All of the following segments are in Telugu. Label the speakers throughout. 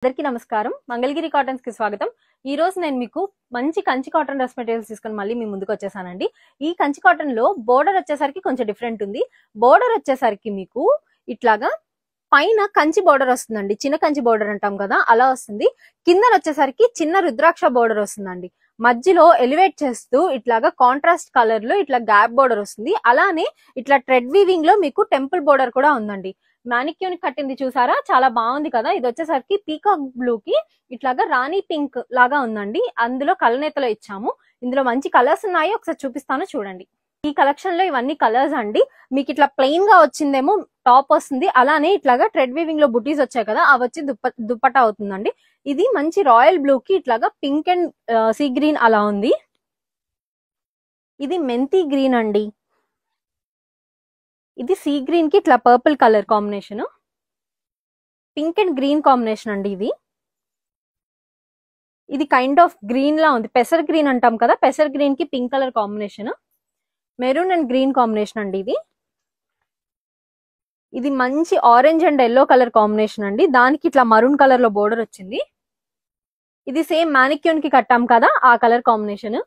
Speaker 1: అందరికీ నమస్కారం. మంగళగిరి కాటన్స్ కి స్వాగతం. ఈ రోజు నేను మీకు మంచి కంచి కాటన్ డ్రెస్ మెటీరియల్స్ తీసుకొని మళ్ళీ మీ ముందుకు వచ్చేసానండి. ఈ కంచి కాటన్ లో బోర్డర్ వచ్చేసరికి కొంచెం డిఫరెంట్ ఉంది. బోర్డర్ వచ్చేసరికి మీకు ఇట్లాగా పైన కంచి బోర్డర్ వస్తుందండి. చిన్న కంచి బోర్డర్ అంటాం కదా, అలా వస్తుంది. కింద వచ్చేసరికి చిన్న రుద్రాక్ష బోర్డర్ వస్తుందండి. మధ్యలో ఎలివేట్ చేస్తూ ఇట్లాగా కాంట్రాస్ట్ కలర్ లో ఇట్లా గ్యాప్ బోర్డర్ వస్తుంది. అలానే ఇట్లా థ్రెడ్ వీవింగ్ లో మీకు టెంపుల్ బోర్డర్ కూడా ఉందండి. మ్యానిక్యూన్ కట్టింది చూసారా, చాలా బాగుంది కదా. ఇది వచ్చేసరికి పీకాక్ బ్లూ కి ఇట్లాగా రాణి పింక్ లాగా ఉందండి. అందులో కలనేతలో ఇచ్చాము. ఇందులో మంచి కలర్స్ ఉన్నాయి, ఒకసారి చూపిస్తాను చూడండి. ఈ కలెక్షన్ లో ఇవన్నీ కలర్స్ అండి. మీకు ఇట్లా ప్లెయిన్ గా వచ్చిందేమో టాప్ వస్తుంది, అలానే ఇట్లాగా థ్రెడ్ వీవింగ్ లో బుటీస్ వచ్చాయి కదా, అవి వచ్చి దుప్పటా అవుతుందండి. ఇది మంచి రాయల్ బ్లూ కి ఇట్లాగా పింక్ అండ్ సీ గ్రీన్ అలా ఉంది. ఇది మెంతి గ్రీన్ అండి. ఇది సీ గ్రీన్ కి ఇట్లా purple colour combination, pink and green combination అండి. ఇది కైండ్ ఆఫ్ గ్రీన్ లా ఉంది. పెసర్ గ్రీన్ అంటాం కదా, పెసర్ గ్రీన్ కి pink colour combination, maroon and green combination అండి. ఇది మంచి orange and yellow colour combination అండి. దానికి ఇట్లా మరూన్ కలర్ లో బోర్డర్ వచ్చింది. ఇది సేమ్ మ్యానిక్యూన్ కి కట్టాం కదా, ఆ కలర్ కాంబినేషన్.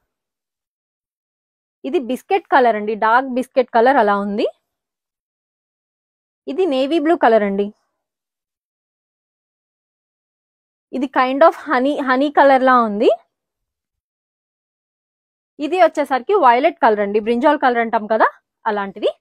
Speaker 1: ఇది బిస్కెట్ కలర్ అండి, డార్క్ బిస్కెట్ కలర్ అలా ఉంది. ఇది నేవీ బ్లూ కలర్ అండి. ఇది కైండ్ ఆఫ్ హనీ కలర్ లా ఉంది. ఇది వచ్చేసరికి వైలెట్ కలర్ అండి, బ్రింజాల్ కలర్ అంటాం కదా, అలాంటిది.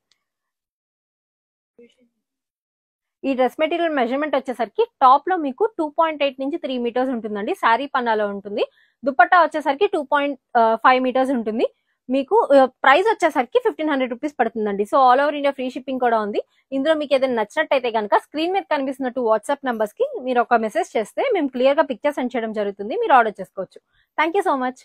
Speaker 1: ఈ డ్రెస్ మెటీరియల్ మెజర్మెంట్ వచ్చేసరికి టాప్ లో మీకు 2.8 నుంచి 3 మీటర్స్ ఉంటుందండి. శారీ పన్నాలో ఉంటుంది. దుపట్టా వచ్చేసరికి 2.5 మీటర్స్ ఉంటుంది. మీకు ప్రైస్ వచ్చేసరికి 1500 రూపీస్ పడుతుందండి. So all over India free shipping కూడా ఉంది. ఇందులో మీకు ఏదైనా నచ్చినట్టయితే కనుక స్క్రీన్ మీద కనిపిస్తున్నట్టు వాట్సాప్ నంబర్స్ కి మీరు ఒక మెసేజ్ చేస్తే మేము క్లియర్ గా పిక్చర్ సెండ్ చేయడం జరుగుతుంది. మీరు ఆర్డర్ చేసుకోవచ్చు. Thank you so much.